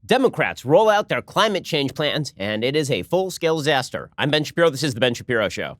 Democrats roll out their climate change plans, and it is a full-scale disaster. I'm Ben Shapiro. This is The Ben Shapiro Show.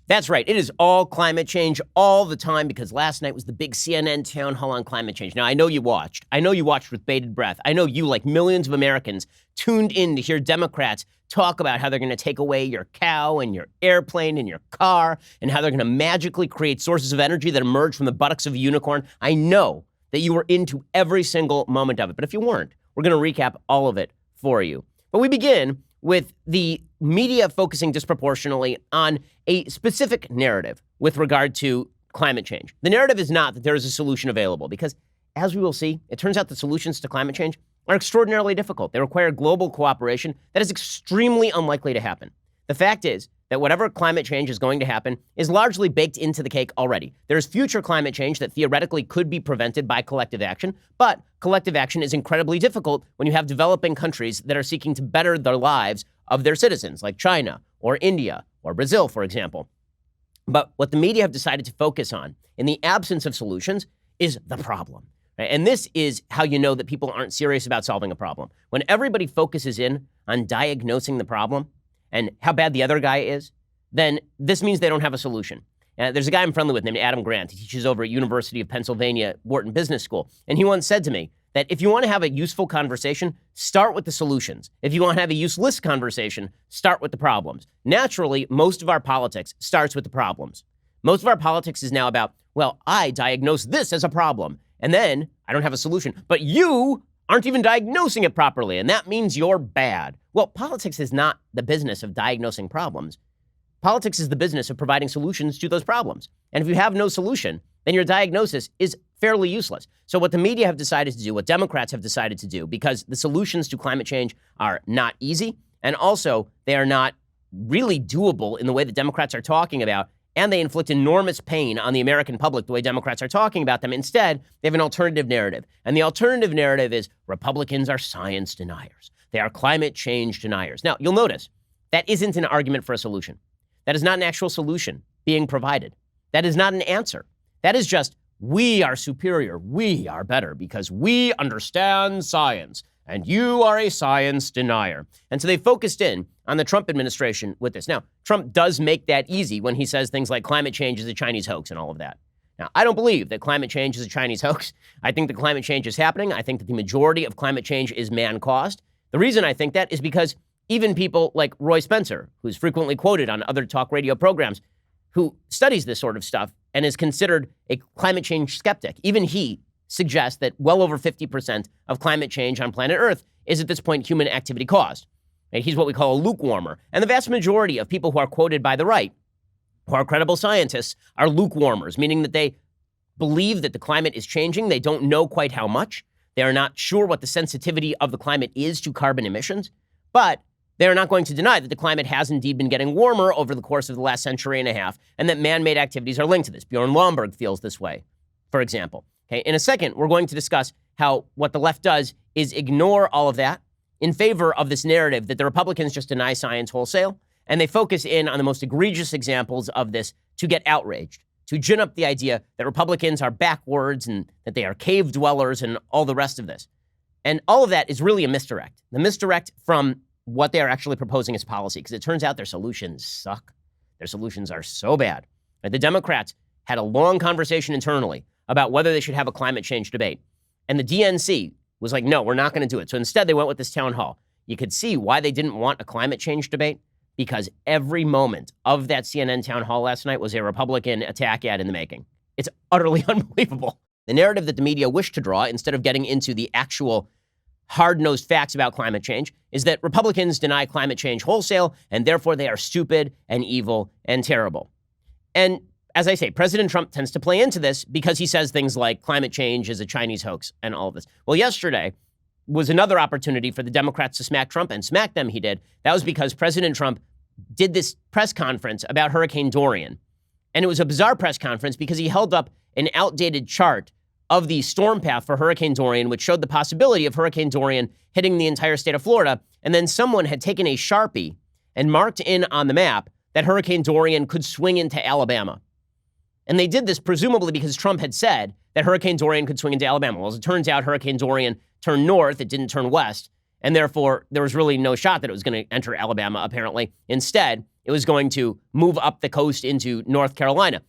That's right. It is all climate change all the time because last night was the big CNN town hall on climate change. Now, I know you watched. I know you watched with bated breath. I know you, like millions of Americans, tuned in to hear Democrats talk about how they're going to take away your cow and your airplane and your car and how they're going to magically create sources of energy that emerge from the buttocks of a unicorn. I know that you were into every single moment of it. But if you weren't, we're going to recap all of it for you. But we begin with the media focusing disproportionately on a specific narrative with regard to climate change. The narrative is not that there is a solution available because, as we will see, it turns out the solutions to climate change are extraordinarily difficult. They require global cooperation that is extremely unlikely to happen. The fact is that whatever climate change is going to happen is largely baked into the cake already. There's future climate change that theoretically could be prevented by collective action, but collective action is incredibly difficult when you have developing countries that are seeking to better the lives of their citizens, like China or India or Brazil, for example. But what the media have decided to focus on in the absence of solutions is the problem. Right? And this is how you know that people aren't serious about solving a problem. When everybody focuses in on diagnosing the problem and how bad the other guy is, then this means they don't have a solution. There's a guy I'm friendly with named Adam Grant. He teaches over at University of Pennsylvania, Wharton Business School. And he once said to me that if you want to have a useful conversation, start with the solutions. If you want to have a useless conversation, start with the problems. Naturally, most of our politics starts with the problems. Most of our politics is now about, well, I diagnose this as a problem, and then I don't have a solution. But you aren't even diagnosing it properly, and that means you're bad. Well, politics is not the business of diagnosing problems. Politics is the business of providing solutions to those problems. And if you have no solution, then your diagnosis is fairly useless. So what the media have decided to do, what Democrats have decided to do, because the solutions to climate change are not easy, and also they are not really doable in the way that Democrats are talking about, and they inflict enormous pain on the American public the way Democrats are talking about them. Instead, they have an alternative narrative. And the alternative narrative is Republicans are science deniers. They are climate change deniers. Now, you'll notice that isn't an argument for a solution. That is not an actual solution being provided. That is not an answer. That is just, we are superior. We are better because we understand science. And you are a science denier. And so they focused in on the Trump administration with this. Now, Trump does make that easy when he says things like climate change is a Chinese hoax and all of that. Now, I don't believe that climate change is a Chinese hoax. I think that climate change is happening. I think that the majority of climate change is man-caused. The reason I think that is because even people like Roy Spencer, who's frequently quoted on other talk radio programs, who studies this sort of stuff and is considered a climate change skeptic, even he suggests that well over 50% of climate change on planet Earth is at this point human activity caused. And he's what we call a lukewarmer. And the vast majority of people who are quoted by the right, who are credible scientists, are lukewarmers, meaning that they believe that the climate is changing. They don't know quite how much. They are not sure what the sensitivity of the climate is to carbon emissions, but they are not going to deny that the climate has indeed been getting warmer over the course of the last century and a half, and that man-made activities are linked to this. Bjorn Lomborg feels this way, for example. Okay, in a second, we're going to discuss how what the left does is ignore all of that in favor of this narrative that the Republicans just deny science wholesale, and they focus in on the most egregious examples of this to get outraged, to gin up the idea that Republicans are backwards and that they are cave dwellers and all the rest of this. And all of that is really a misdirect. The misdirect from what they are actually proposing as policy, because it turns out their solutions suck. Their solutions are so bad. The Democrats had a long conversation internally about whether they should have a climate change debate. And the DNC was like, no, we're not going to do it. So instead, they went with this town hall. You could see why they didn't want a climate change debate, because every moment of that CNN town hall last night was a Republican attack ad in the making. It's utterly unbelievable. The narrative that the media wished to draw, instead of getting into the actual hard-nosed facts about climate change, is that Republicans deny climate change wholesale, and therefore they are stupid and evil and terrible. And as I say, President Trump tends to play into this because he says things like climate change is a Chinese hoax and all of this. Well, yesterday was another opportunity for the Democrats to smack Trump, and smack them he did. That was because President Trump did this press conference about Hurricane Dorian. And it was a bizarre press conference because he held up an outdated chart of the storm path for Hurricane Dorian, which showed the possibility of Hurricane Dorian hitting the entire state of Florida. And then someone had taken a Sharpie and marked in on the map that Hurricane Dorian could swing into Alabama. And they did this presumably because Trump had said that Hurricane Dorian could swing into Alabama. Well, as it turns out, Hurricane Dorian turned north. It didn't turn west. And therefore, there was really no shot that it was going to enter Alabama, apparently. Instead, it was going to move up the coast into North Carolina.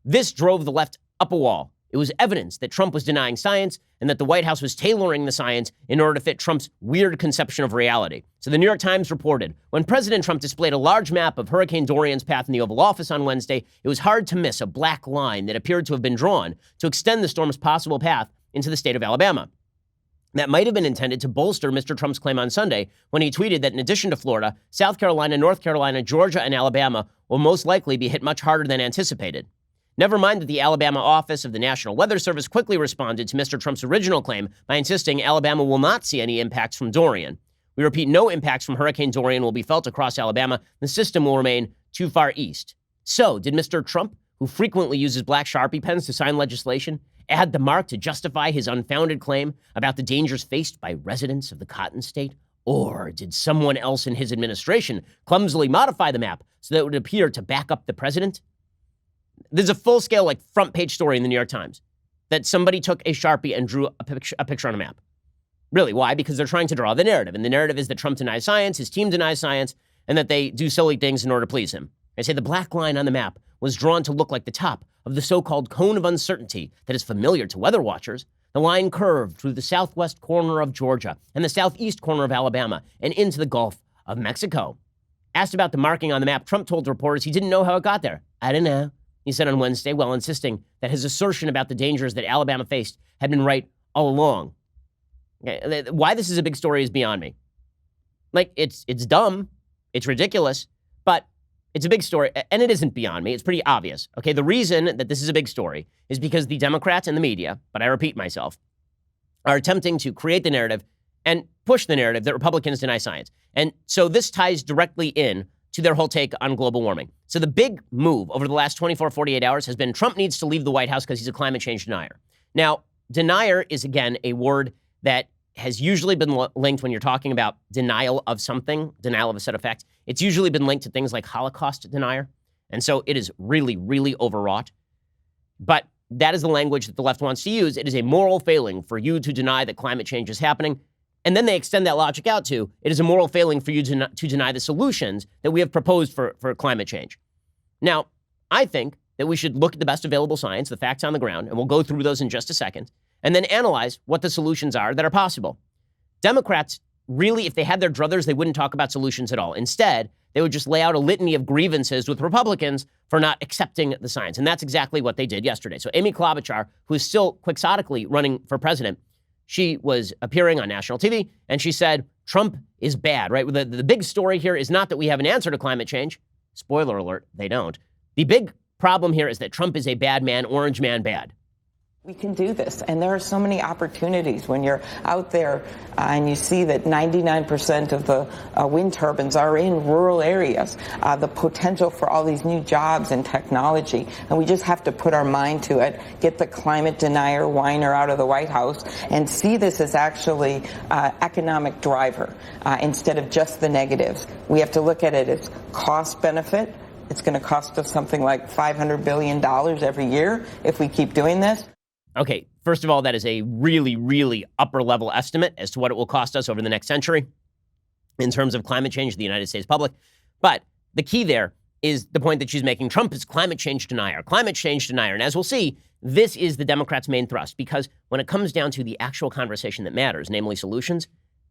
This drove the left up a wall. It was evidence that Trump was denying science and that the White House was tailoring the science in order to fit Trump's weird conception of reality. So the New York Times reported, when President Trump displayed a large map of Hurricane Dorian's path in the Oval Office on Wednesday, it was hard to miss a black line that appeared to have been drawn to extend the storm's possible path into the state of Alabama. That might have been intended to bolster Mr. Trump's claim on Sunday when he tweeted that in addition to Florida, South Carolina, North Carolina, Georgia, and Alabama will most likely be hit much harder than anticipated. Never mind that the Alabama office of the National Weather Service quickly responded to Mr. Trump's original claim by insisting Alabama will not see any impacts from Dorian. We repeat, no impacts from Hurricane Dorian will be felt across Alabama. The system will remain too far east. So, did Mr. Trump, who frequently uses black Sharpie pens to sign legislation, add the mark to justify his unfounded claim about the dangers faced by residents of the Cotton State? Or did someone else in his administration clumsily modify the map so that it would appear to back up the president? There's a full-scale, front page story in the New York Times that somebody took a Sharpie and drew a picture on a map. Really, why? Because they're trying to draw the narrative. And the narrative is that Trump denies science, his team denies science, and that they do silly things in order to please him. I say the black line on the map was drawn to look like the top of the so-called cone of uncertainty that is familiar to weather watchers. The line curved through the southwest corner of Georgia and the southeast corner of Alabama and into the Gulf of Mexico. Asked about the marking on the map, Trump told reporters he didn't know how it got there. I don't know, he said on Wednesday, while insisting that his assertion about the dangers that Alabama faced had been right all along. Okay, why this is a big story is beyond me. It's dumb, it's ridiculous, but it's a big story, and it isn't beyond me. It's pretty obvious. Okay, the reason that this is a big story is because the Democrats and the media, but I repeat myself, are attempting to create the narrative and push the narrative that Republicans deny science. And so this ties directly in to their whole take on global warming. So the big move over the last 24, 48 hours has been Trump needs to leave the White House because he's a climate change denier. Now, denier is, again, a word that has usually been linked when you're talking about denial of something, denial of a set of facts. It's usually been linked to things like Holocaust denier. And so it is really, really overwrought. But that is the language that the left wants to use. It is a moral failing for you to deny that climate change is happening. And then they extend that logic out to, it is a moral failing for you to deny the solutions that we have proposed for climate change. Now, I think that we should look at the best available science, the facts on the ground, and we'll go through those in just a second, and then analyze what the solutions are that are possible. Democrats, really, if they had their druthers, they wouldn't talk about solutions at all. Instead, they would just lay out a litany of grievances with Republicans for not accepting the science. And that's exactly what they did yesterday. So Amy Klobuchar, who is still quixotically running for president, she was appearing on national TV, and she said, Trump is bad, right? The big story here is not that we have an answer to climate change. Spoiler alert, they don't. The big problem here is that Trump is a bad man, orange man bad. We can do this, and there are so many opportunities when you're out there and you see that 99% of the wind turbines are in rural areas, the potential for all these new jobs and technology, and we just have to put our mind to it, get the climate denier whiner out of the White House, and see this as actually economic driver instead of just the negatives. We have to look at it as cost benefit. It's going to cost us something like $500 billion every year if we keep doing this. Okay, first of all, that is a really, really upper-level estimate as to what it will cost us over the next century in terms of climate change to the United States public. But the key there is the point that she's making. Trump is climate change denier. And as we'll see, this is the Democrats' main thrust, because when it comes down to the actual conversation that matters, namely solutions,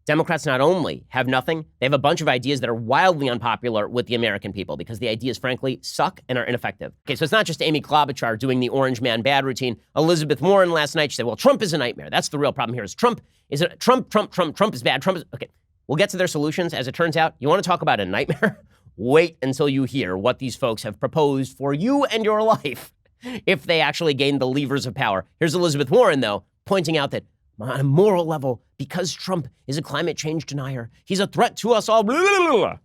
Democrats not only have nothing, they have a bunch of ideas that are wildly unpopular with the American people because the ideas, frankly, suck and are ineffective. Okay, so it's not just Amy Klobuchar doing the orange man bad routine. Elizabeth Warren last night, she said, well, Trump is a nightmare. That's the real problem here is Trump is bad. Okay, we'll get to their solutions. As it turns out, you want to talk about a nightmare? Wait until you hear what these folks have proposed for you and your life if they actually gain the levers of power. Here's Elizabeth Warren, though, pointing out that on a moral level, because Trump is a climate change denier, he's a threat to us all. Blah, blah, blah.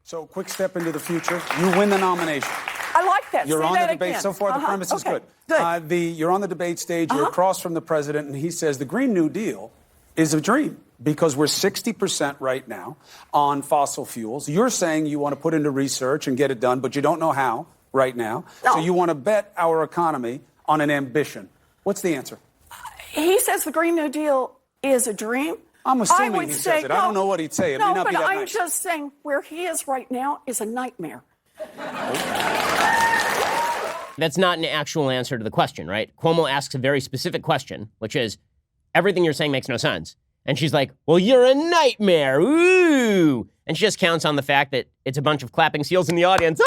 So, quick step into the future. You win the nomination. I like that. You're Say on that the debate. again. So far, the premise is Okay. good. You're on the debate stage. You're across from the president, and he says the Green New Deal is a dream because we're 60% right now on fossil fuels. You're saying you want to put into research and get it done, but you don't know how. right now. No. So you want to bet our economy on an ambition. What's the answer? He says the Green New Deal is a dream. I'm I assuming would he say, says it. I don't know what he'd say. It may no, not but be that I'm nice. just saying where he is right now is a nightmare. That's not an actual answer to the question, right? Cuomo asks a very specific question, which is, everything you're saying makes no sense. And she's like, well, you're a nightmare. Ooh. And she just counts on the fact that it's a bunch of clapping seals in the audience.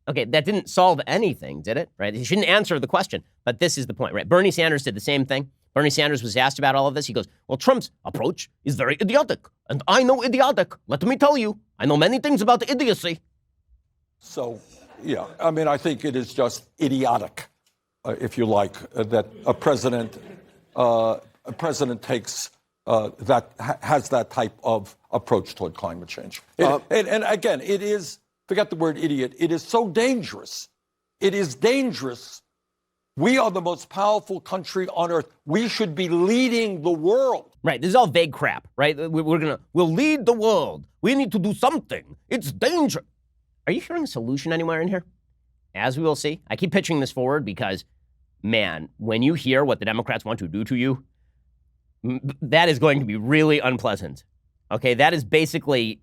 Okay, that didn't solve anything, did it? Right? He shouldn't answer the question. But this is the point, right? Bernie Sanders did the same thing. Bernie Sanders was asked about all of this. He goes, well, Trump's approach is very idiotic. And I know idiotic. Let me tell you, I know many things about idiocy. So, yeah, I mean, I think it is just idiotic, if you like, that a president takes has that type of approach toward climate change. And again, it is, forget the word idiot, it is so dangerous. It is dangerous. We are the most powerful country on earth. We should be leading the world. Right, this is all vague crap, right? We'll lead the world. We need to do something. It's dangerous. Are you hearing a solution anywhere in here? As we will see. I keep pitching this forward because, man, when you hear what the Democrats want to do to you, that is going to be really unpleasant. Okay, that is basically,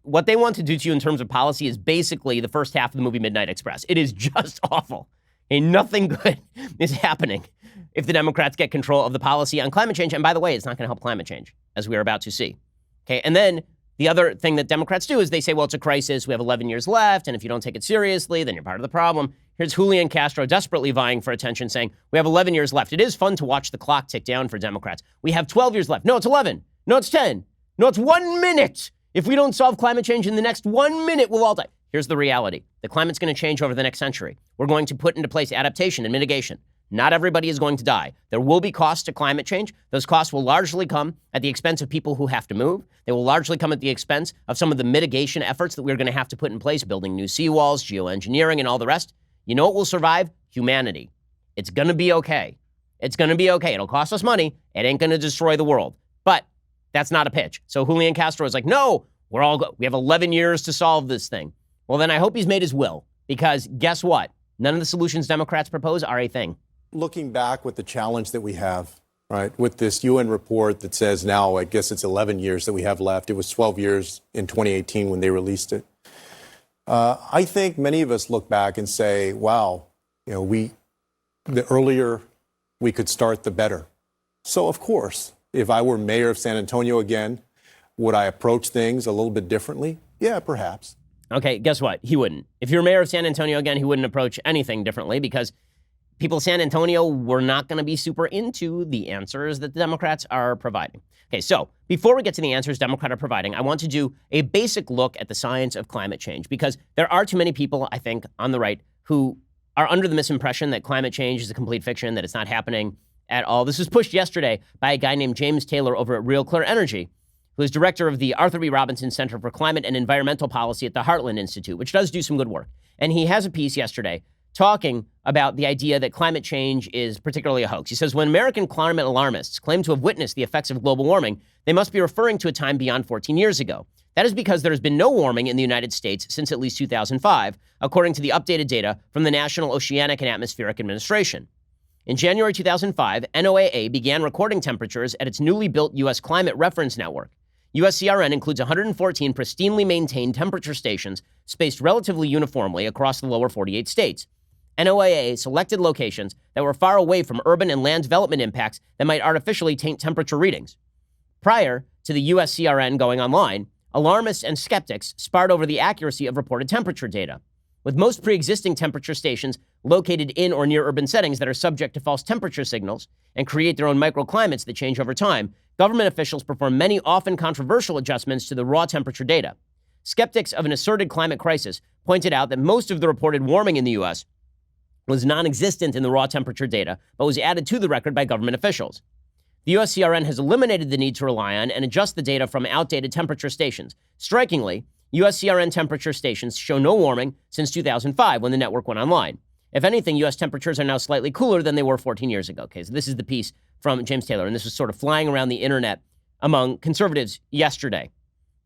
what they want to do to you in terms of policy is basically the first half of the movie Midnight Express. It is just awful. And nothing good is happening if the Democrats get control of the policy on climate change. And by the way, it's not going to help climate change, as we are about to see. Okay, and then the other thing that Democrats do is they say, well, it's a crisis. We have 11 years left. And if you don't take it seriously, then you're part of the problem. Here's Julian Castro desperately vying for attention, saying, we have 11 years left. It is fun to watch the clock tick down for Democrats. We have 12 years left. No, it's 11. No, it's 10. No, it's 1 minute. If we don't solve climate change in the next 1 minute, we'll all die. Here's the reality. The climate's going to change over the next century. We're going to put into place adaptation and mitigation. Not everybody is going to die. There will be costs to climate change. Those costs will largely come at the expense of people who have to move. They will largely come at the expense of some of the mitigation efforts that we're going to have to put in place, building new seawalls, geoengineering, and all the rest. You know what will survive? Humanity. It's going to be okay. It's going to be okay. It'll cost us money. It ain't going to destroy the world. But that's not a pitch. So Julian Castro is like, no, we have 11 years to solve this thing. Well, then I hope he's made his will, because guess what? None of the solutions Democrats propose are a thing. Looking back with the challenge that we have, right, with this UN report that says now, I guess it's 11 years that we have left. It was 12 years in 2018 when they released it. I think many of us look back and say, wow, the earlier we could start, the better. So, of course, if I were mayor of San Antonio again, would I approach things a little bit differently? Yeah, perhaps. Okay, guess what? He wouldn't. If you're mayor of San Antonio again, he wouldn't approach anything differently, because people of San Antonio were not going to be super into the answers that the Democrats are providing. Okay, so before we get to the answers Democrats are providing, I want to do a basic look at the science of climate change, because there are too many people, I think, on the right who are under the misimpression that climate change is a complete fiction, that it's not happening at all. This was pushed yesterday by a guy named James Taylor over at Real Clear Energy, who is director of the Arthur B. Robinson Center for Climate and Environmental Policy at the Heartland Institute, which does do some good work. And he has a piece yesterday talking about the idea that climate change is particularly a hoax. He says, when American climate alarmists claim to have witnessed the effects of global warming, they must be referring to a time beyond 14 years ago. That is because there has been no warming in the United States since at least 2005, according to the updated data from the National Oceanic and Atmospheric Administration. In January 2005, NOAA began recording temperatures at its newly built U.S. Climate Reference Network. USCRN includes 114 pristinely maintained temperature stations spaced relatively uniformly across the lower 48 states. NOAA selected locations that were far away from urban and land development impacts that might artificially taint temperature readings. Prior to the USCRN going online, alarmists and skeptics sparred over the accuracy of reported temperature data. With most pre-existing temperature stations located in or near urban settings that are subject to false temperature signals and create their own microclimates that change over time, government officials perform many often controversial adjustments to the raw temperature data. Skeptics of an asserted climate crisis pointed out that most of the reported warming in the U.S. was non-existent in the raw temperature data, but was added to the record by government officials. The USCRN has eliminated the need to rely on and adjust the data from outdated temperature stations. Strikingly, USCRN temperature stations show no warming since 2005 when the network went online. If anything, U.S. temperatures are now slightly cooler than they were 14 years ago. Okay, so this is the piece from James Taylor, and this was sort of flying around the internet among conservatives yesterday,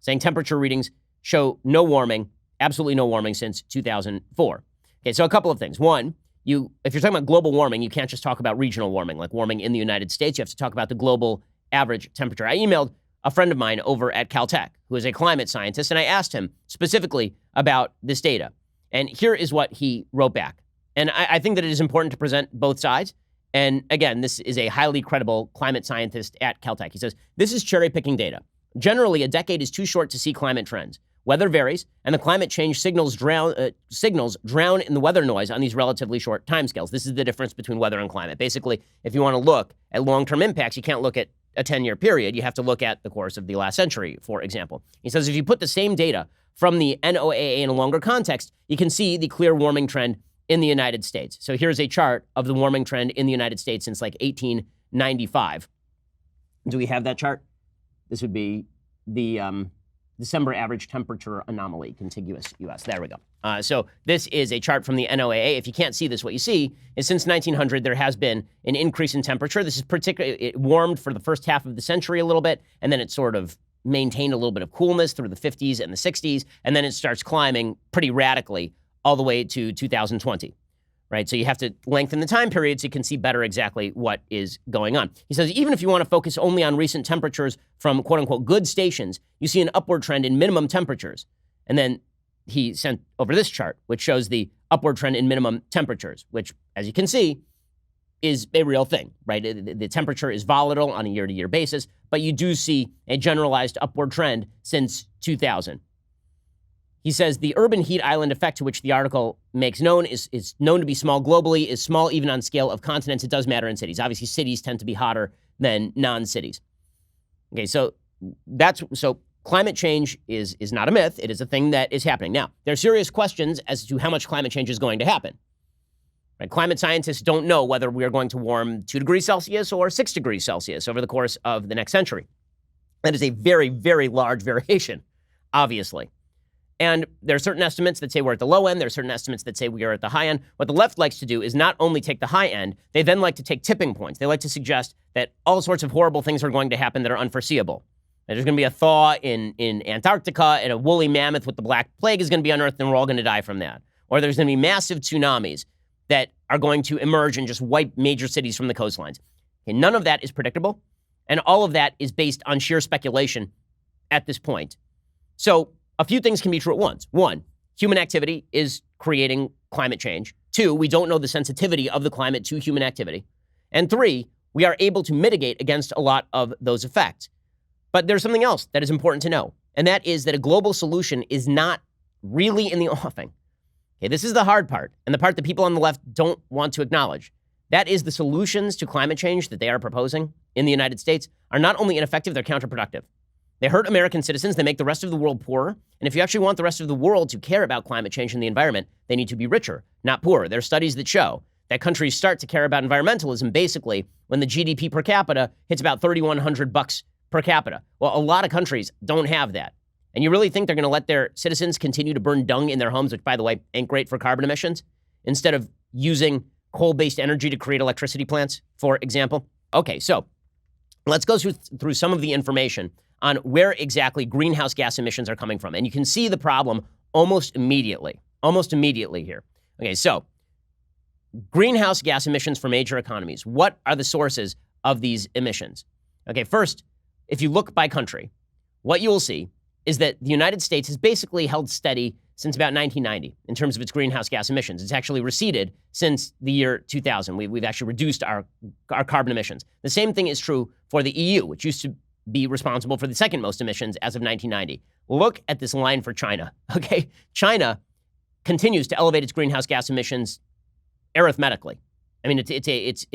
saying temperature readings show no warming absolutely no warming since 2004. Okay, so a couple of things. One, if you're talking about global warming, you can't just talk about regional warming, like warming in the United States. You have to talk about the global average temperature. I emailed a friend of mine over at Caltech, who is a climate scientist, and I asked him specifically about this data. And here is what he wrote back. And I think that it is important to present both sides. And again, this is a highly credible climate scientist at Caltech. He says, this is cherry-picking data. Generally, a decade is too short to see climate trends. Weather varies, and the climate change signals drown in the weather noise on these relatively short timescales. This is the difference between weather and climate. Basically, if you want to look at long-term impacts, you can't look at a 10-year period. You have to look at the course of the last century, for example. He says if you put the same data from the NOAA in a longer context, you can see the clear warming trend in the United States. So here's a chart of the warming trend in the United States since like 1895. Do we have that chart? This would be the December average temperature anomaly, contiguous U.S. There we go. So this is a chart from the NOAA. If you can't see this, what you see is since 1900, there has been an increase in temperature. This is particularly, it warmed for the first half of the century a little bit, and then it sort of maintained a little bit of coolness through the 50s and the 60s, and then it starts climbing pretty radically all the way to 2020, right? So you have to lengthen the time period so you can see better exactly what is going on. He says, even if you want to focus only on recent temperatures from quote unquote good stations, you see an upward trend in minimum temperatures. And then he sent over this chart, which shows the upward trend in minimum temperatures, which, as you can see, is a real thing, right? The temperature is volatile on a year-to-year basis, but you do see a generalized upward trend since 2000. He says the urban heat island effect to which the article makes known is known to be small globally, is small even on scale of continents. It does matter in cities. Obviously, cities tend to be hotter than non-cities. Okay, so climate change is not a myth. It is a thing that is happening. Now, there are serious questions as to how much climate change is going to happen. Right? Climate scientists don't know whether we are going to warm 2 degrees Celsius or 6 degrees Celsius over the course of the next century. That is a very, very large variation, obviously. And there are certain estimates that say we're at the low end. There are certain estimates that say we are at the high end. What the left likes to do is not only take the high end, they then like to take tipping points. They like to suggest that all sorts of horrible things are going to happen that are unforeseeable. That there's going to be a thaw in Antarctica, and a woolly mammoth with the Black Plague is going to be unearthed, and we're all going to die from that. Or there's going to be massive tsunamis that are going to emerge and just wipe major cities from the coastlines. Okay, none of that is predictable, and all of that is based on sheer speculation at this point. So a few things can be true at once. One, human activity is creating climate change. Two, we don't know the sensitivity of the climate to human activity. And three, we are able to mitigate against a lot of those effects. But there's something else that is important to know, and that is that a global solution is not really in the offing. Okay, this is the hard part, and the part that people on the left don't want to acknowledge. That is the solutions to climate change that they are proposing in the United States are not only ineffective, they're counterproductive. They hurt American citizens. They make the rest of the world poorer. And if you actually want the rest of the world to care about climate change and the environment, they need to be richer, not poorer. There are studies that show that countries start to care about environmentalism basically when the GDP per capita hits about $3,100 per capita. Well, a lot of countries don't have that. And you really think they're going to let their citizens continue to burn dung in their homes, which, by the way, ain't great for carbon emissions, instead of using coal-based energy to create electricity plants, for example? Okay, so let's go through some of the information on where exactly greenhouse gas emissions are coming from. And you can see the problem almost immediately here. Okay, so greenhouse gas emissions for major economies. What are the sources of these emissions? Okay, first, if you look by country, what you will see is that the United States has basically held steady since about 1990 in terms of its greenhouse gas emissions. It's actually receded since the year 2000. We've actually reduced our carbon emissions. The same thing is true for the EU, which used to be responsible for the second most emissions as of 1990. Look at this line for China, okay? China continues to elevate its greenhouse gas emissions arithmetically. I mean, it's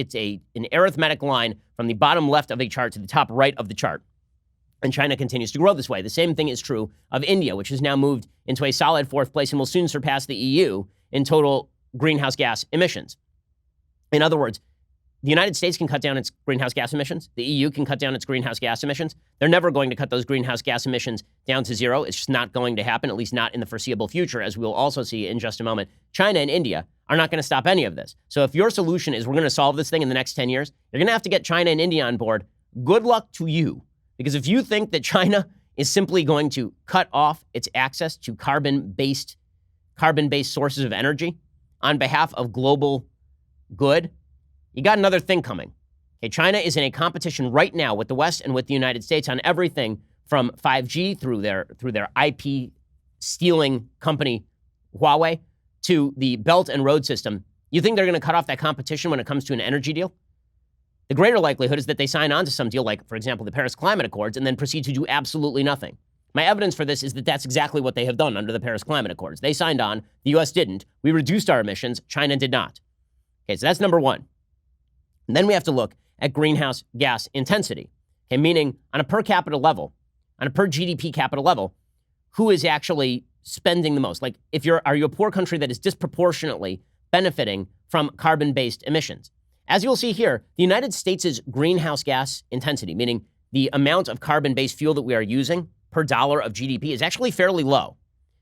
an arithmetic line from the bottom left of a chart to the top right of the chart. And China continues to grow this way. The same thing is true of India, which has now moved into a solid fourth place and will soon surpass the EU in total greenhouse gas emissions. In other words, the United States can cut down its greenhouse gas emissions. The EU can cut down its greenhouse gas emissions. They're never going to cut those greenhouse gas emissions down to zero. It's just not going to happen, at least not in the foreseeable future, as we'll also see in just a moment. China and India are not going to stop any of this. So if your solution is we're going to solve this thing in the next 10 years, you're going to have to get China and India on board. Good luck to you. Because if you think that China is simply going to cut off its access to carbon-based sources of energy on behalf of global good, you got another thing coming. Okay, China is in a competition right now with the West and with the United States on everything from 5G through their IP stealing company Huawei to the Belt and Road system. You think they're going to cut off that competition when it comes to an energy deal? The greater likelihood is that they sign on to some deal like, for example, the Paris Climate Accords and then proceed to do absolutely nothing. My evidence for this is that that's exactly what they have done under the Paris Climate Accords. They signed on, the U.S. didn't. We reduced our emissions, China did not. Okay, so that's number one. And then we have to look at greenhouse gas intensity, okay, meaning on a per capita level, on a per GDP capita level, who is actually spending the most? Like, are you a poor country that is disproportionately benefiting from carbon-based emissions? As you'll see here, the United States' greenhouse gas intensity, meaning the amount of carbon-based fuel that we are using per dollar of GDP, is actually fairly low.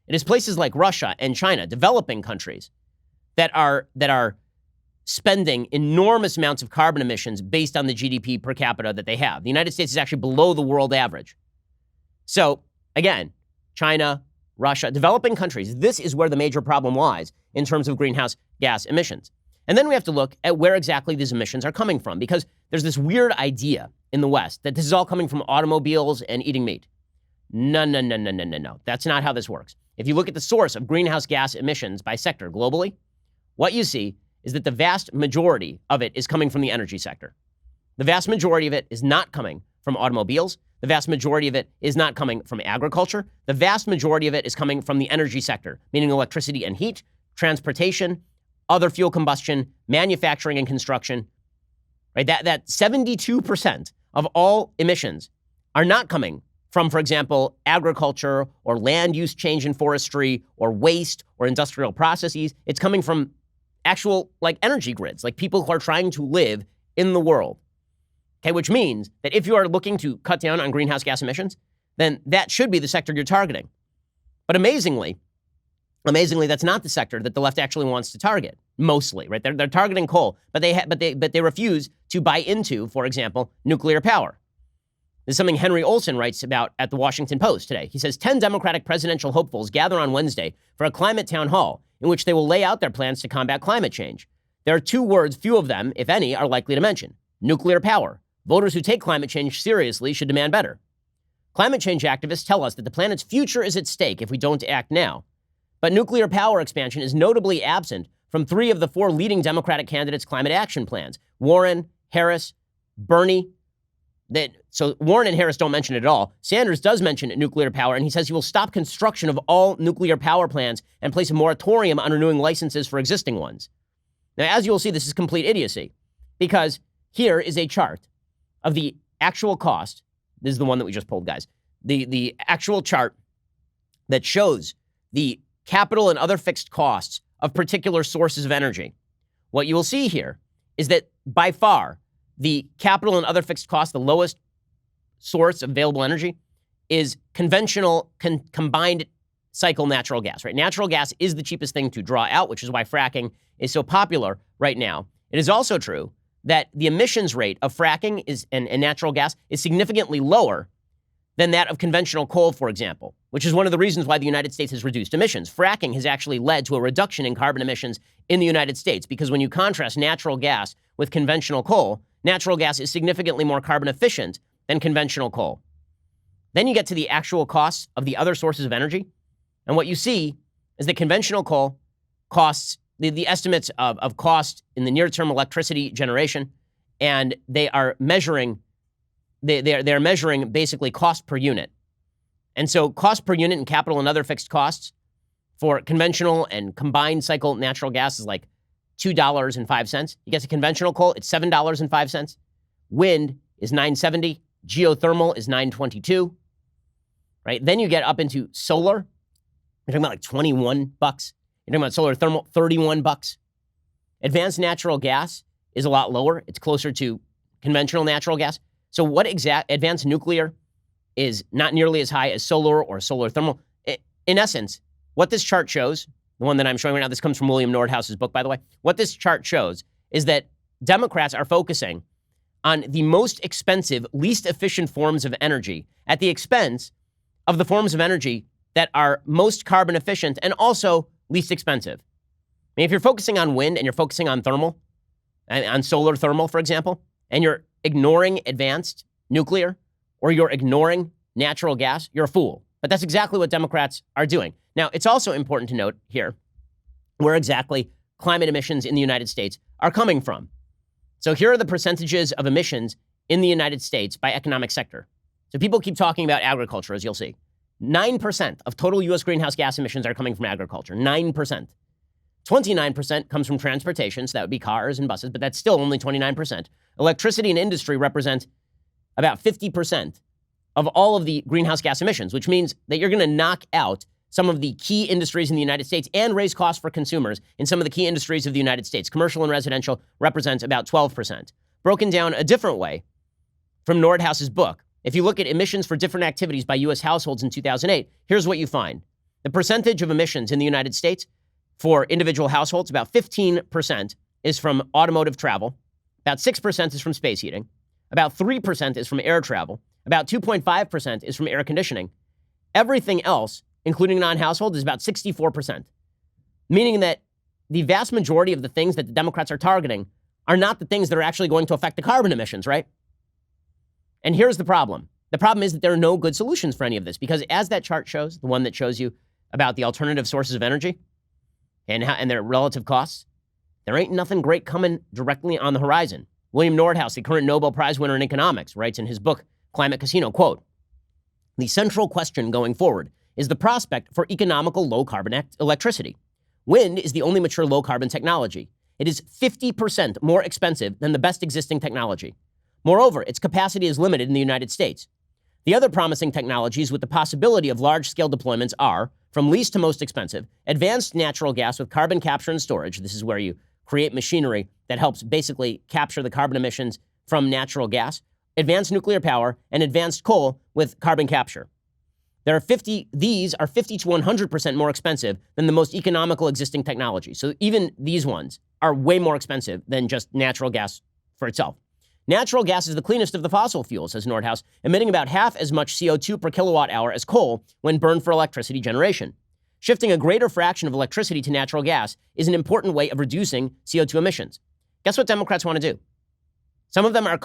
It is places like Russia and China, developing countries, that are spending enormous amounts of carbon emissions based on the GDP per capita that they have. The United States is actually below the world average. So, again, China, Russia, developing countries, this is where the major problem lies in terms of greenhouse gas emissions. And then we have to look at where exactly these emissions are coming from, because there's this weird idea in the West that this is all coming from automobiles and eating meat. No. That's not how this works. If you look at the source of greenhouse gas emissions by sector globally, what you see is that the vast majority of it is coming from the energy sector. The vast majority of it is not coming from automobiles. The vast majority of it is not coming from agriculture. The vast majority of it is coming from the energy sector, meaning electricity and heat, transportation, other fuel combustion, manufacturing and construction. Right? That 72% of all emissions are not coming from, for example, agriculture or land use change in forestry or waste or industrial processes. It's coming from actual energy grids, like people who are trying to live in the world. Okay, which means that if you are looking to cut down on greenhouse gas emissions, then that should be the sector you're targeting. But amazingly, that's not the sector that the left actually wants to target. Mostly, right? They're targeting coal, but they refuse to buy into, for example, nuclear power. This is something Henry Olsen writes about at the Washington Post today. He says 10 Democratic presidential hopefuls gather on Wednesday for a climate town hall in which they will lay out their plans to combat climate change. There are two words few of them, if any, are likely to mention: nuclear power. Voters who take climate change seriously should demand better. Climate change activists tell us that the planet's future is at stake if we don't act now. But nuclear power expansion is notably absent from 3 of the 4 leading Democratic candidates' climate action plans: Warren, Harris, Bernie. So Warren and Harris don't mention it at all. Sanders does mention nuclear power, and he says he will stop construction of all nuclear power plants and place a moratorium on renewing licenses for existing ones. Now, as you will see, this is complete idiocy, because here is a chart of the actual cost. This is the one that we just pulled, guys. The actual chart that shows the capital and other fixed costs of particular sources of energy. What you will see here is that by far, the capital and other fixed costs, the lowest source of available energy, is conventional combined cycle natural gas, right? Natural gas is the cheapest thing to draw out, which is why fracking is so popular right now. It is also true that the emissions rate of fracking and natural gas is significantly lower than that of conventional coal, for example, which is one of the reasons why the United States has reduced emissions. Fracking has actually led to a reduction in carbon emissions in the United States, because when you contrast natural gas with conventional coal, natural gas is significantly more carbon efficient than conventional coal. Then you get to the actual costs of the other sources of energy, and what you see is that conventional coal costs, the estimates of cost in the near-term electricity generation, and they are measuring basically cost per unit. And so cost per unit in capital and other fixed costs for conventional and combined cycle natural gas is like $2.05. You get to conventional coal, it's $7.05. Wind is $9.70. Geothermal is $9.22. Right? Then you get up into solar. You're talking about like $21. You're talking about solar thermal, $31. Advanced natural gas is a lot lower. It's closer to conventional natural gas. So what advanced nuclear is not nearly as high as solar or solar thermal. In essence, what this chart shows, the one that I'm showing right now, this comes from William Nordhaus's book, by the way. What this chart shows is that Democrats are focusing on the most expensive, least efficient forms of energy at the expense of the forms of energy that are most carbon efficient and also least expensive. I mean, if you're focusing on wind and you're focusing on thermal, on solar thermal, for example, and you're ignoring advanced nuclear or you're ignoring natural gas, you're a fool. But that's exactly what Democrats are doing. Now, it's also important to note here where exactly climate emissions in the United States are coming from. So here are the percentages of emissions in the United States by economic sector. So people keep talking about agriculture, as you'll see. 9% of total U.S. greenhouse gas emissions are coming from agriculture. 9%. 29% comes from transportation, so that would be cars and buses, but that's still only 29%. Electricity and industry represent about 50% of all of the greenhouse gas emissions, which means that you're going to knock out some of the key industries in the United States and raise costs for consumers in some of the key industries of the United States. Commercial and residential represents about 12%. Broken down a different way from Nordhaus's book, if you look at emissions for different activities by U.S. households in 2008, here's what you find. The percentage of emissions in the United States for individual households, about 15% is from automotive travel, about 6% is from space heating, about 3% is from air travel, about 2.5% is from air conditioning. Everything else, including non-household, is about 64%, meaning that the vast majority of the things that the Democrats are targeting are not the things that are actually going to affect the carbon emissions, right? And here's the problem. The problem is that there are no good solutions for any of this because as that chart shows, the one that shows you about the alternative sources of energy and their relative costs, there ain't nothing great coming directly on the horizon. William Nordhaus, the current Nobel Prize winner in economics, writes in his book, Climate Casino, quote, "The central question going forward is the prospect for economical low-carbon electricity. Wind is the only mature low-carbon technology. It is 50% more expensive than the best existing technology. Moreover, its capacity is limited in the United States. The other promising technologies with the possibility of large-scale deployments are, from least to most expensive, advanced natural gas with carbon capture and storage." This is where you create machinery that helps basically capture the carbon emissions from natural gas, advanced nuclear power, and advanced coal with carbon capture. These are 50 to 100% more expensive than the most economical existing technology. So even these ones are way more expensive than just natural gas for itself. Natural gas is the cleanest of the fossil fuels, says Nordhaus, emitting about half as much CO2 per kilowatt hour as coal when burned for electricity generation. Shifting a greater fraction of electricity to natural gas is an important way of reducing CO2 emissions. Guess what Democrats want to do? Some of them are,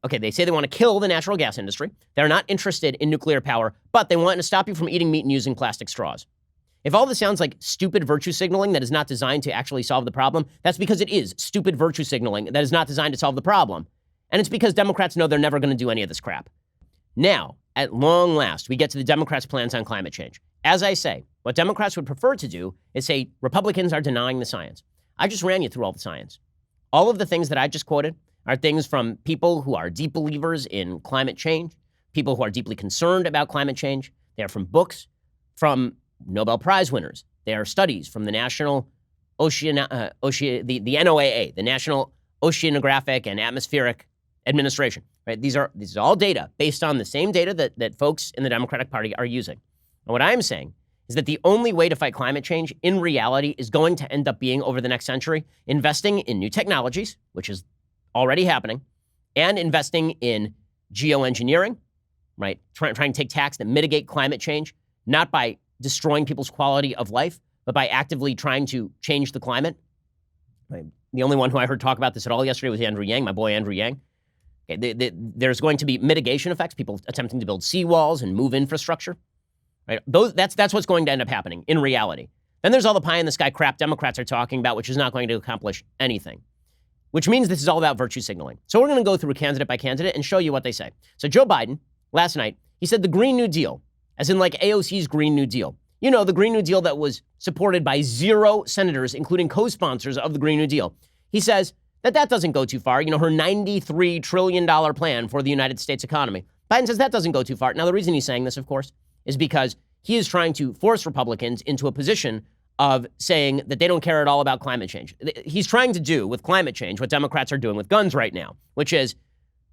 they say they want to kill the natural gas industry. They're not interested in nuclear power, but they want to stop you from eating meat and using plastic straws. If all this sounds like stupid virtue signaling that is not designed to actually solve the problem, that's because it is stupid virtue signaling that is not designed to solve the problem. And it's because Democrats know they're never going to do any of this crap. Now, at long last, we get to the Democrats' plans on climate change. As I say, what Democrats would prefer to do is say Republicans are denying the science. I just ran you through all the science. All of the things that I just quoted are things from people who are deep believers in climate change, people who are deeply concerned about climate change. They are from books from Nobel Prize winners. They are studies from the National the NOAA, the National Oceanographic and Atmospheric Administration. Right? These are all data based on the same data that folks in the Democratic Party are using. And what I'm saying is that the only way to fight climate change in reality is going to end up being, over the next century, investing in new technologies, which is already happening, and investing in geoengineering, right? Trying to take tactics that mitigate climate change, not by destroying people's quality of life, but by actively trying to change the climate. Right? The only one who I heard talk about this at all yesterday was Andrew Yang, my boy Andrew Yang. Okay, there's going to be mitigation effects, people attempting to build seawalls and move infrastructure. Right? That's what's going to end up happening in reality. Then there's all the pie-in-the-sky crap Democrats are talking about, which is not going to accomplish anything, which means this is all about virtue signaling. So we're going to go through candidate by candidate and show you what they say. So Joe Biden, last night, he said the Green New Deal, as in like AOC's Green New Deal. You know, the Green New Deal that was supported by 0 senators, including co-sponsors of the Green New Deal. He says that doesn't go too far. You know, her $93 trillion plan for the United States economy. Biden says that doesn't go too far. Now, the reason he's saying this, of course, is because he is trying to force Republicans into a position of saying that they don't care at all about climate change. He's trying to do with climate change what Democrats are doing with guns right now, which is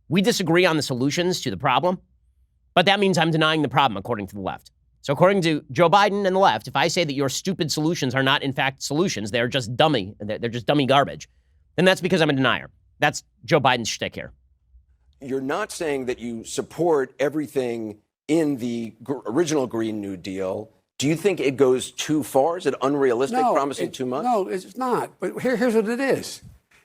we disagree on the solutions to the problem, but that means I'm denying the problem, according to the left. So according to Joe Biden and the left, if I say that your stupid solutions are not in fact solutions, they're just dummy garbage, then that's because I'm a denier. That's Joe Biden's shtick here. You're not saying that you support everything in the original Green New Deal. Do you think it goes too far? Is it unrealistic, promising too much? No, it's not. But here's what it is.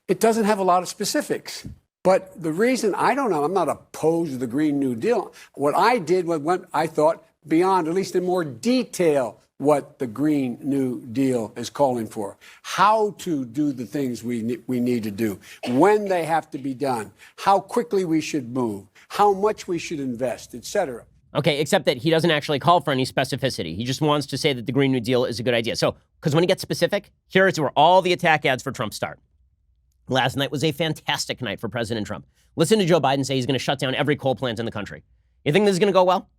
It doesn't have a lot of specifics. But the reason, I don't know, I'm not opposed to the Green New Deal. What I did was went, I thought, beyond, at least in more detail, what the Green New Deal is calling for. How to do the things we need to do, when they have to be done, how quickly we should move, how much we should invest, et cetera. Okay, except that he doesn't actually call for any specificity. He just wants to say that the Green New Deal is a good idea. So, because when he gets specific, here's where all the attack ads for Trump start. Last night was a fantastic night for President Trump. Listen to Joe Biden say he's going to shut down every coal plant in the country. You think this is going to go well?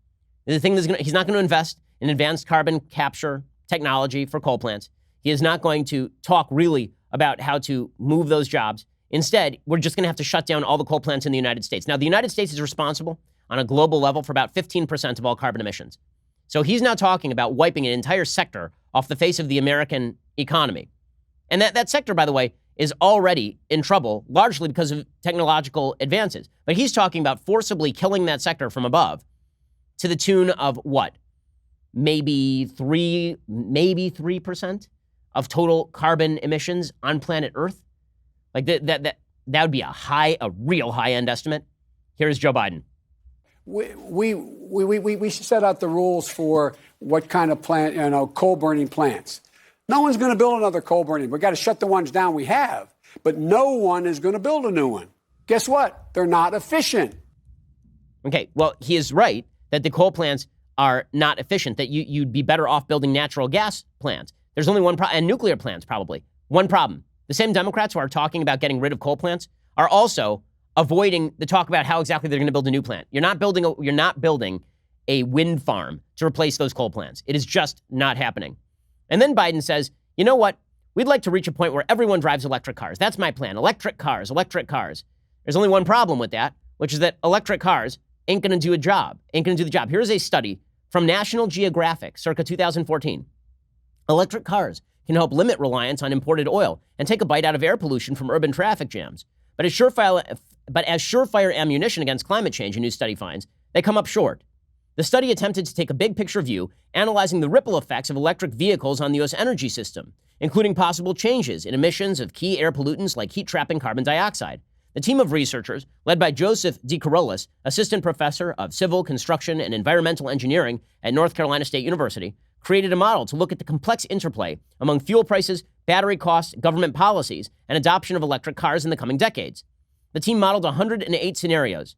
You think he's not going to invest in advanced carbon capture technology for coal plants. He is not going to talk really about how to move those jobs. Instead, we're just going to have to shut down all the coal plants in the United States. Now, the United States is responsible on a global level for about 15% of all carbon emissions. So he's now talking about wiping an entire sector off the face of the American economy. And that sector, by the way, is already in trouble, largely because of technological advances. But he's talking about forcibly killing that sector from above to the tune of what? Maybe 3% of total carbon emissions on planet Earth? Like that would be a real high-end estimate. Here's Joe Biden. We should set out the rules for what kind of plant, coal burning plants. No one's going to build another coal burning. We've got to shut the ones down we have. But no one is going to build a new one. Guess what? They're not efficient. Okay, well, he is right that the coal plants are not efficient, that you'd be better off building natural gas plants. There's only one problem, and nuclear plants probably. One problem. The same Democrats who are talking about getting rid of coal plants are also avoiding the talk about how exactly they're going to build a new plant. You're not building a wind farm to replace those coal plants. It is just not happening. And then Biden says, you know what? We'd like to reach a point where everyone drives electric cars. That's my plan. Electric cars, electric cars. There's only one problem with that, which is that electric cars ain't going to do the job. Here's a study from National Geographic, circa 2014. Electric cars can help limit reliance on imported oil and take a bite out of air pollution from urban traffic jams. But as surefire ammunition against climate change, a new study finds, they come up short. The study attempted to take a big picture view, analyzing the ripple effects of electric vehicles on the U.S. energy system, including possible changes in emissions of key air pollutants like heat-trapping carbon dioxide. The team of researchers, led by Joseph DeCarolis, assistant professor of civil, construction, and environmental engineering at North Carolina State University, created a model to look at the complex interplay among fuel prices, battery costs, government policies, and adoption of electric cars in the coming decades. The team modeled 108 scenarios.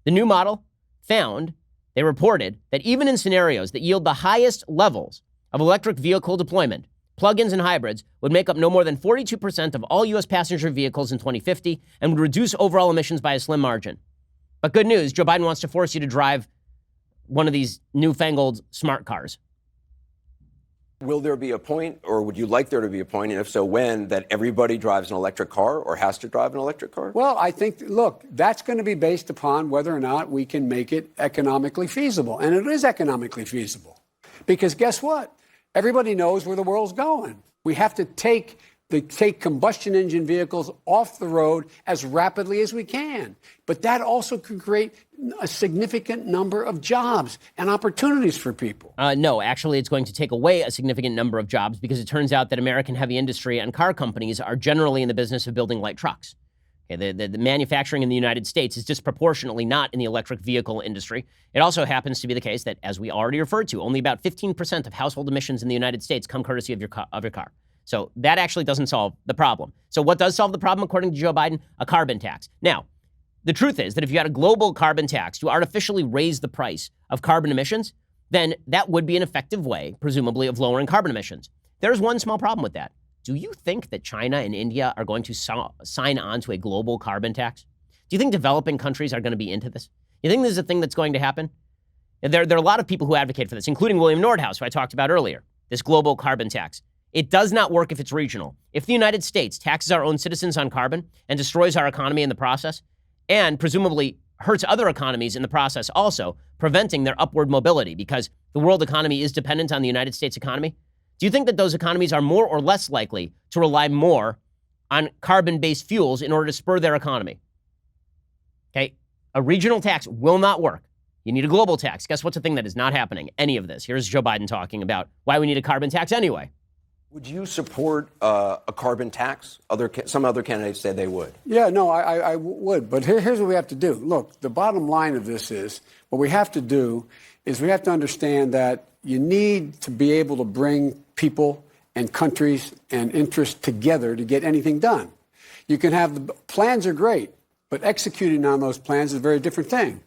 The new model they reported that even in scenarios that yield the highest levels of electric vehicle deployment, plug-ins and hybrids would make up no more than 42% of all U.S. passenger vehicles in 2050 and would reduce overall emissions by a slim margin. But good news, Joe Biden wants to force you to drive one of these newfangled smart cars. Will there be a point, or would you like there to be a point, and if so, when, that everybody drives an electric car or has to drive an electric car? Well, I think, look, that's going to be based upon whether or not we can make it economically feasible. And it is economically feasible. Because guess what? Everybody knows where the world's going. We have to take combustion engine vehicles off the road as rapidly as we can. But that also could create a significant number of jobs and opportunities for people. No, actually, it's going to take away a significant number of jobs because it turns out that American heavy industry and car companies are generally in the business of building light trucks. Okay, the manufacturing in the United States is disproportionately not in the electric vehicle industry. It also happens to be the case that, as we already referred to, only about 15% of household emissions in the United States come courtesy of your car. So that actually doesn't solve the problem. So what does solve the problem, according to Joe Biden? A carbon tax. Now, the truth is that if you had a global carbon tax to artificially raise the price of carbon emissions, then that would be an effective way, presumably, of lowering carbon emissions. There's one small problem with that. Do you think that China and India are going to sign on to a global carbon tax? Do you think developing countries are going to be into this? You think this is a thing that's going to happen? There are a lot of people who advocate for this, including William Nordhaus, who I talked about earlier, this global carbon tax. It does not work if it's regional. If the United States taxes our own citizens on carbon and destroys our economy in the process, and presumably hurts other economies in the process also, preventing their upward mobility because the world economy is dependent on the United States economy, do you think that those economies are more or less likely to rely more on carbon-based fuels in order to spur their economy? Okay, a regional tax will not work. You need a global tax. Guess what's a thing that is not happening? Any of this. Here's Joe Biden talking about why we need a carbon tax anyway. Would you support a carbon tax? Some other candidates say they would. Yeah, no, I would. But here's what we have to do. Look, the bottom line of this is what we have to do is we have to understand that you need to be able to bring people and countries and interests together to get anything done. You can have the plans are great, but executing on those plans is a very different thing.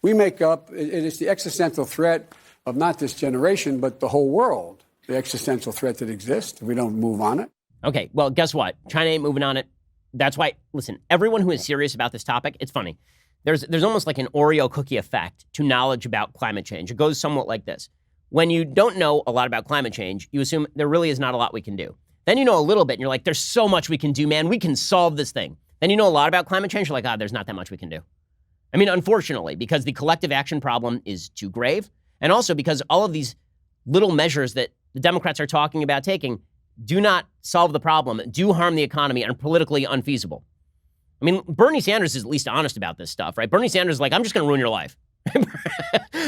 We make up, it is the existential threat of not this generation, but the whole world, the existential threat that exists if we don't move on it. Okay, well, guess what? China ain't moving on it. That's why, listen, everyone who is serious about this topic, it's funny. There's almost like an Oreo cookie effect to knowledge about climate change. It goes somewhat like this. When you don't know a lot about climate change, you assume there really is not a lot we can do. Then you know a little bit, and you're like, there's so much we can do, man. We can solve this thing. Then you know a lot about climate change. You're like, there's not that much we can do. I mean, unfortunately, because the collective action problem is too grave, and also because all of these little measures that the Democrats are talking about taking do not solve the problem, do harm the economy, and are politically unfeasible. I mean, Bernie Sanders is at least honest about this stuff, right? Bernie Sanders is like, I'm just going to ruin your life.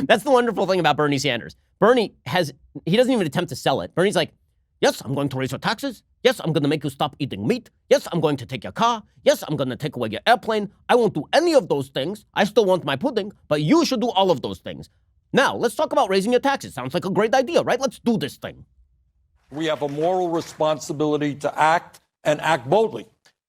That's the wonderful thing about Bernie Sanders. He doesn't even attempt to sell it. Bernie's like, yes, I'm going to raise your taxes. Yes, I'm going to make you stop eating meat. Yes, I'm going to take your car. Yes, I'm going to take away your airplane. I won't do any of those things. I still want my pudding, but you should do all of those things. Now, let's talk about raising your taxes. Sounds like a great idea, right? Let's do this thing. We have a moral responsibility to act and act boldly.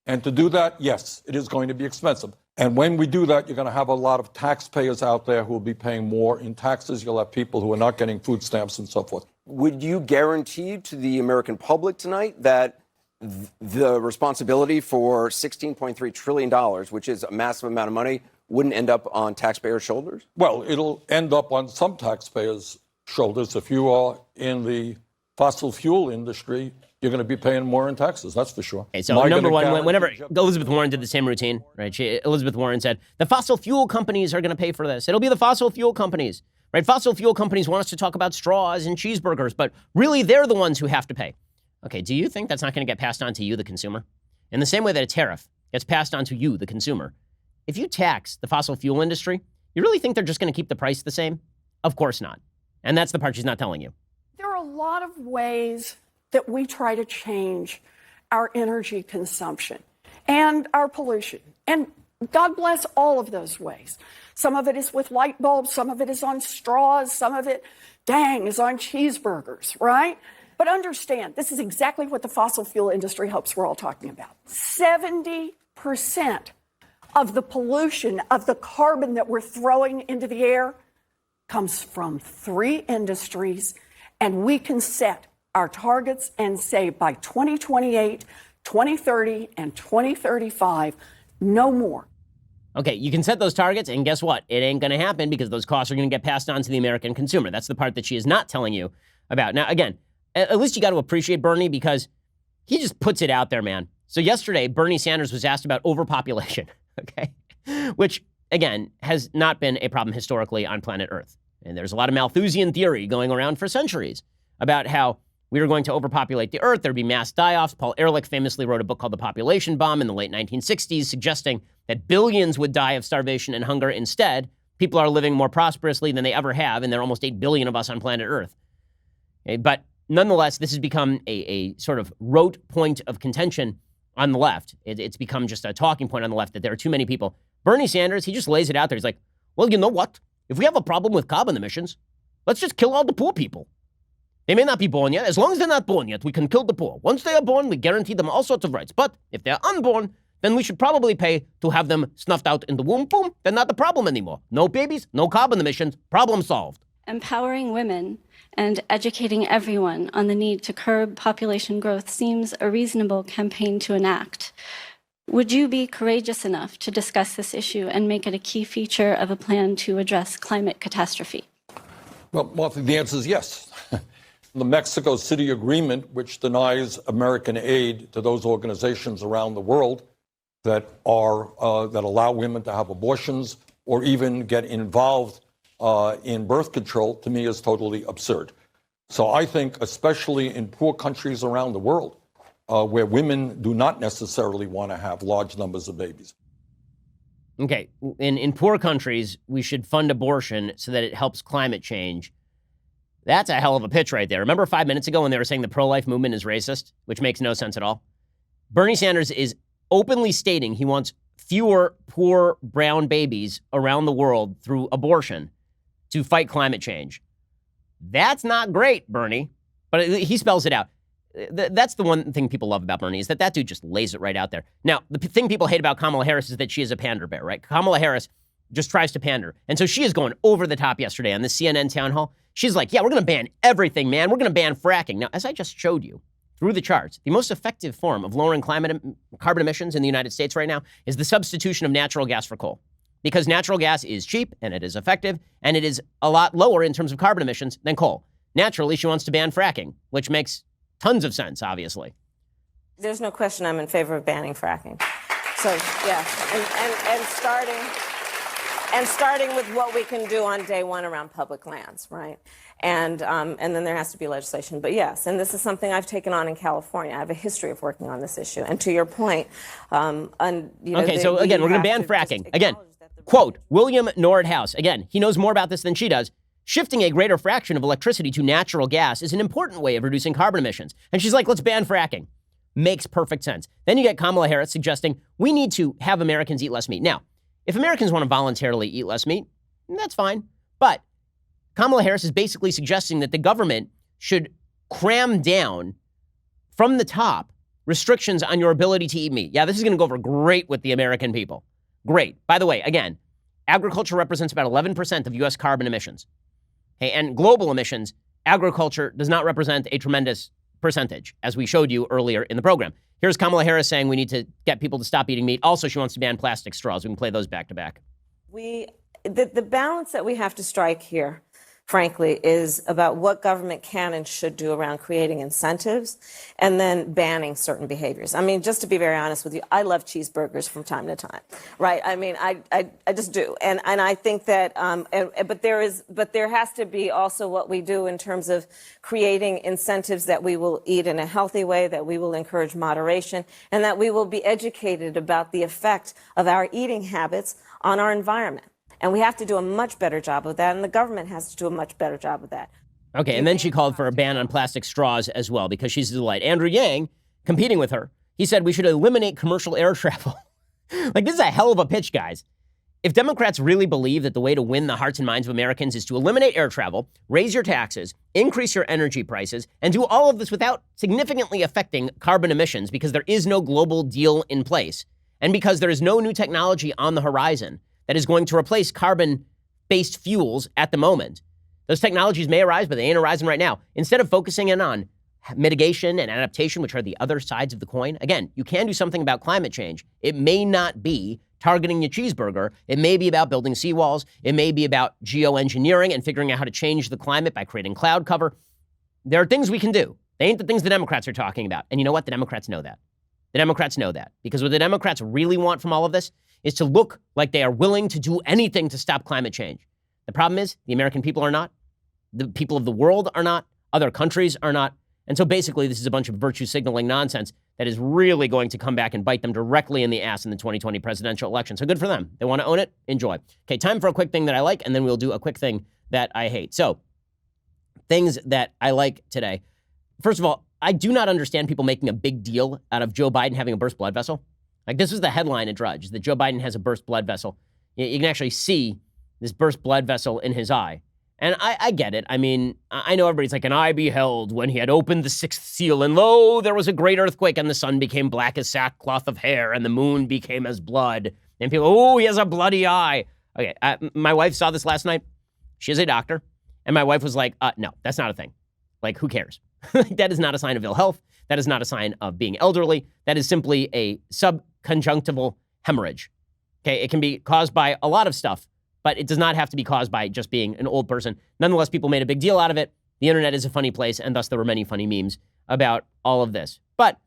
And to do that, yes, it is going to be expensive. And when we do that, you're going to have a lot of taxpayers out there who will be paying more in taxes. You'll have people who are not getting food stamps and so forth. Would you guarantee to the American public tonight that the responsibility for $16.3 trillion, which is a massive amount of money, wouldn't end up on taxpayers' shoulders? Well, it'll end up on some taxpayers' shoulders. If you are in the fossil fuel industry, you're going to be paying more in taxes, that's for sure. Okay, so number one, whenever Elizabeth Warren did the same routine, right? Elizabeth Warren said, the fossil fuel companies are going to pay for this. It'll be the fossil fuel companies, right? Fossil fuel companies want us to talk about straws and cheeseburgers, but really they're the ones who have to pay. Okay, do you think that's not going to get passed on to you, the consumer? In the same way that a tariff gets passed on to you, the consumer. If you tax the fossil fuel industry, you really think they're just going to keep the price the same? Of course not. And that's the part she's not telling you. There are a lot of ways that we try to change our energy consumption and our pollution. And God bless all of those ways. Some of it is with light bulbs, some of it is on straws, some of it, is on cheeseburgers, right? But understand, this is exactly what the fossil fuel industry hopes we're all talking about. 70% of the pollution, of the carbon that we're throwing into the air comes from 3 industries, and we can set our targets and say by 2028, 2030, and 2035, no more. Okay, you can set those targets, and guess what? It ain't going to happen because those costs are going to get passed on to the American consumer. That's the part that she is not telling you about. Now, again, at least you got to appreciate Bernie because he just puts it out there, man. So yesterday, Bernie Sanders was asked about overpopulation, okay, which, again, has not been a problem historically on planet Earth. And there's a lot of Malthusian theory going around for centuries about how we were going to overpopulate the Earth. There'd be mass die-offs. Paul Ehrlich famously wrote a book called The Population Bomb in the late 1960s, suggesting that billions would die of starvation and hunger. Instead, people are living more prosperously than they ever have, and there are almost 8 billion of us on planet Earth. Okay, but nonetheless, this has become a sort of rote point of contention on the left. It's become just a talking point on the left that there are too many people. Bernie Sanders, he just lays it out there. He's like, well, you know what? If we have a problem with carbon emissions, let's just kill all the poor people. They may not be born yet. As long as they're not born yet, we can kill the poor. Once they are born, we guarantee them all sorts of rights. But if they're unborn, then we should probably pay to have them snuffed out in the womb. Boom, they're not the problem anymore. No babies, no carbon emissions, problem solved. Empowering women and educating everyone on the need to curb population growth seems a reasonable campaign to enact. Would you be courageous enough to discuss this issue and make it a key feature of a plan to address climate catastrophe? Well, Martha, the answer is yes. The Mexico City Agreement, which denies American aid to those organizations around the world that allow women to have abortions or even get involved in birth control, to me is totally absurd. So I think, especially in poor countries around the world, where women do not necessarily want to have large numbers of babies, Okay, in poor countries, we should fund abortion so that it helps climate change. That's a hell of a pitch right there. Remember 5 minutes ago when they were saying the pro-life movement is racist, which makes no sense at all? Bernie Sanders is openly stating he wants fewer poor brown babies around the world through abortion to fight climate change. That's not great, Bernie, but he spells it out. That's the one thing people love about Bernie is that dude just lays it right out there. Now, the thing people hate about Kamala Harris is that she is a pander bear, right? Kamala Harris just tries to pander. And so she is going over the top yesterday on the CNN town hall. She's like, yeah, we're going to ban everything, man. We're going to ban fracking. Now, as I just showed you through the charts, the most effective form of lowering carbon emissions in the United States right now is the substitution of natural gas for coal. Because natural gas is cheap and it is effective and it is a lot lower in terms of carbon emissions than coal. Naturally, she wants to ban fracking, which makes tons of sense, obviously. There's no question I'm in favor of banning fracking. So, yeah, and starting with what we can do on day one around public lands, right? And then there has to be legislation. But yes, and this is something I've taken on in California. I have a history of working on this issue. And to your point, okay, so again, we're going to ban fracking. Again, quote, William Nordhaus. Again, he knows more about this than she does. Shifting a greater fraction of electricity to natural gas is an important way of reducing carbon emissions. And she's like, let's ban fracking. Makes perfect sense. Then you get Kamala Harris suggesting we need to have Americans eat less meat. Now, if Americans want to voluntarily eat less meat, that's fine. But Kamala Harris is basically suggesting that the government should cram down from the top restrictions on your ability to eat meat. Yeah, this is going to go over great with the American people. Great. By the way, again, agriculture represents about 11% of U.S. carbon emissions. Okay, and global emissions, agriculture does not represent a tremendous percentage, as we showed you earlier in the program. Here's Kamala Harris saying we need to get people to stop eating meat. Also, she wants to ban plastic straws. We can play those back to back. The balance that we have to strike here, frankly, is about what government can and should do around creating incentives and then banning certain behaviors. I mean, just to be very honest with you, I love cheeseburgers from time to time, right? I mean, I just do. And I think that, but there has to be also what we do in terms of creating incentives that we will eat in a healthy way, that we will encourage moderation, and that we will be educated about the effect of our eating habits on our environment. And we have to do a much better job of that, and the government has to do a much better job of that. Okay, and then she called for a ban on plastic straws as well, because she's a delight. Andrew Yang, competing with her, he said we should eliminate commercial air travel. Like, this is a hell of a pitch, guys. If Democrats really believe that the way to win the hearts and minds of Americans is to eliminate air travel, raise your taxes, increase your energy prices, and do all of this without significantly affecting carbon emissions because there is no global deal in place, and because there is no new technology on the horizon that is going to replace carbon-based fuels at the moment. Those technologies may arise, but they ain't arising right now. Instead of focusing in on mitigation and adaptation, which are the other sides of the coin, again, you can do something about climate change. It may not be targeting your cheeseburger. It may be about building seawalls. It may be about geoengineering and figuring out how to change the climate by creating cloud cover. There are things we can do. They ain't the things the Democrats are talking about. And you know what? The Democrats know that. The Democrats know that. Because what the Democrats really want from all of this is to look like they are willing to do anything to stop climate change. The problem is the American people are not. The people of the world are not. Other countries are not. And so basically this is a bunch of virtue signaling nonsense that is really going to come back and bite them directly in the ass in the 2020 presidential election. So good for them. They want to own it. Enjoy. Okay, time for a quick thing that I like, and then we'll do a quick thing that I hate. So things that I like today. First of all, I do not understand people making a big deal out of Joe Biden having a burst blood vessel. Like, this was the headline at Drudge, that Joe Biden has a burst blood vessel. You can actually see this burst blood vessel in his eye. And I get it. I mean, I know everybody's like, and I beheld when he had opened the sixth seal, and lo, there was a great earthquake, and the sun became black as sackcloth of hair, and the moon became as blood. And people, oh, he has a bloody eye. Okay, my wife saw this last night. She is a doctor. And my wife was like, no, that's not a thing. Like, who cares? That is not a sign of ill health. That is not a sign of being elderly. That is simply a subconjunctival hemorrhage. Okay, it can be caused by a lot of stuff, but it does not have to be caused by just being an old person. Nonetheless, people made a big deal out of it. The internet is a funny place, and thus there were many funny memes about all of this. But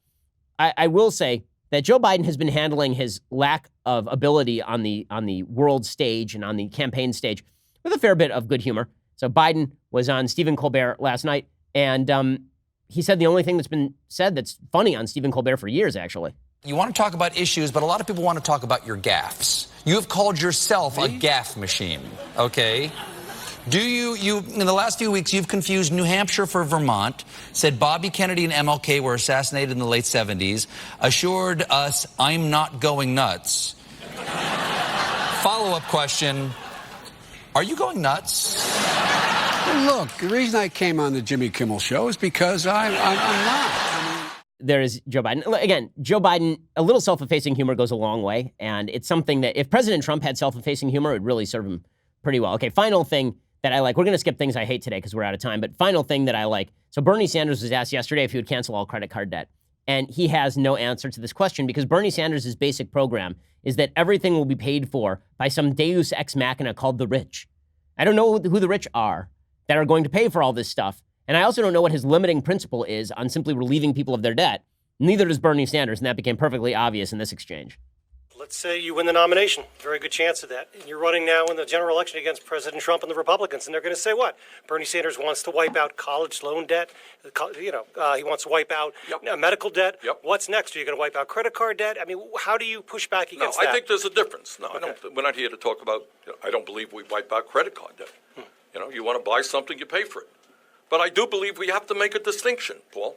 I will say that Joe Biden has been handling his lack of ability on the world stage and on the campaign stage with a fair bit of good humor. So Biden was on Stephen Colbert last night, and he said the only thing that's been said that's funny on Stephen Colbert for years, actually. You want to talk about issues, but a lot of people want to talk about your gaffes. You have called yourself a gaffe machine, okay? Do you, in the last few weeks, you've confused New Hampshire for Vermont, said Bobby Kennedy and MLK were assassinated in the late 70s, assured us I'm not going nuts. Follow-up question, are you going nuts? Look, the reason I came on the Jimmy Kimmel Show is because I'm not. There is Joe Biden. Again, Joe Biden, a little self-effacing humor goes a long way, and it's something that if President Trump had self-effacing humor, it would really serve him pretty well. Okay, final thing that I like. We're going to skip things I hate today because we're out of time, but final thing that I like. So Bernie Sanders was asked yesterday if he would cancel all credit card debt, and he has no answer to this question because Bernie Sanders' basic program is that everything will be paid for by some deus ex machina called the rich. I don't know who the rich are that are going to pay for all this stuff. And I also don't know what his limiting principle is on simply relieving people of their debt. Neither does Bernie Sanders, and that became perfectly obvious in this exchange. Let's say you win the nomination. Very good chance of that. And you're running now in the general election against President Trump and the Republicans, and they're going to say what? Bernie Sanders wants to wipe out college loan debt. He wants to wipe out medical debt. Yep. What's next? Are you going to wipe out credit card debt? I mean, how do you push back against that? I think there's a difference. No, I don't. We're not here to talk about. I don't believe we wipe out credit card debt. You want to buy something, you pay for it. But I do believe we have to make a distinction, Paul.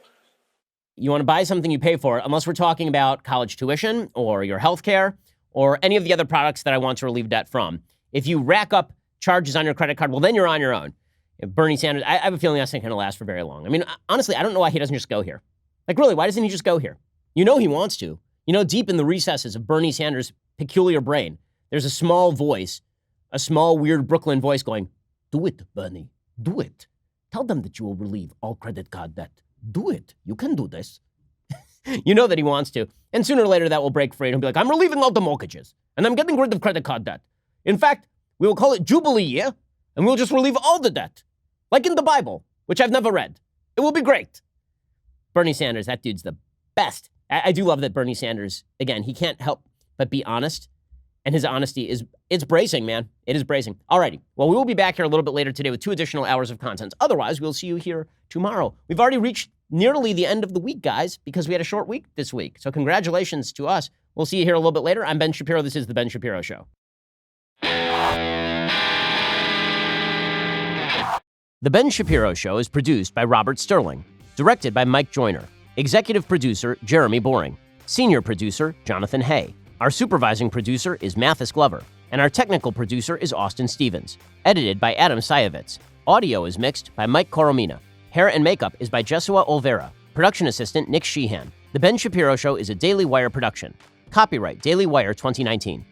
You want to buy something, you pay for it, unless we're talking about college tuition or your health care or any of the other products that I want to relieve debt from. If you rack up charges on your credit card, well, then you're on your own. If Bernie Sanders, I have a feeling that's not going to last for very long. I mean, honestly, I don't know why he doesn't just go here. Like, really, why doesn't he just go here? You know he wants to. You know, deep in the recesses of Bernie Sanders' peculiar brain, there's a small voice, a small, weird Brooklyn voice going, do it, Bernie, do it. Tell them that you will relieve all credit card debt. Do it. You can do this. You know that he wants to. And sooner or later that will break free and he'll be like, I'm relieving all the mortgages and I'm getting rid of credit card debt. In fact, we will call it Jubilee Year and we'll just relieve all the debt. Like in the Bible, which I've never read. It will be great. Bernie Sanders, that dude's the best. I do love that Bernie Sanders, again, he can't help but be honest. And his honesty it's bracing, man. It is bracing. Alrighty. Well, we will be back here a little bit later today with 2 additional hours of content. Otherwise, we'll see you here tomorrow. We've already reached nearly the end of the week, guys, because we had a short week this week. So congratulations to us. We'll see you here a little bit later. I'm Ben Shapiro. This is The Ben Shapiro Show. The Ben Shapiro Show is produced by Robert Sterling, directed by Mike Joyner, executive producer Jeremy Boring, senior producer Jonathan Hay. Our supervising producer is Mathis Glover, and our technical producer is Austin Stevens. Edited by Adam Sayevitz. Audio is mixed by Mike Coromina. Hair and makeup is by Jesua Olvera. Production assistant Nick Sheehan. The Ben Shapiro Show is a Daily Wire production. Copyright Daily Wire 2019.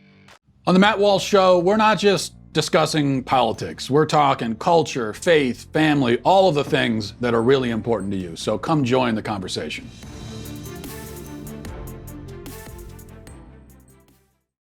On the Matt Walsh Show, we're not just discussing politics. We're talking culture, faith, family, all of the things that are really important to you. So come join the conversation.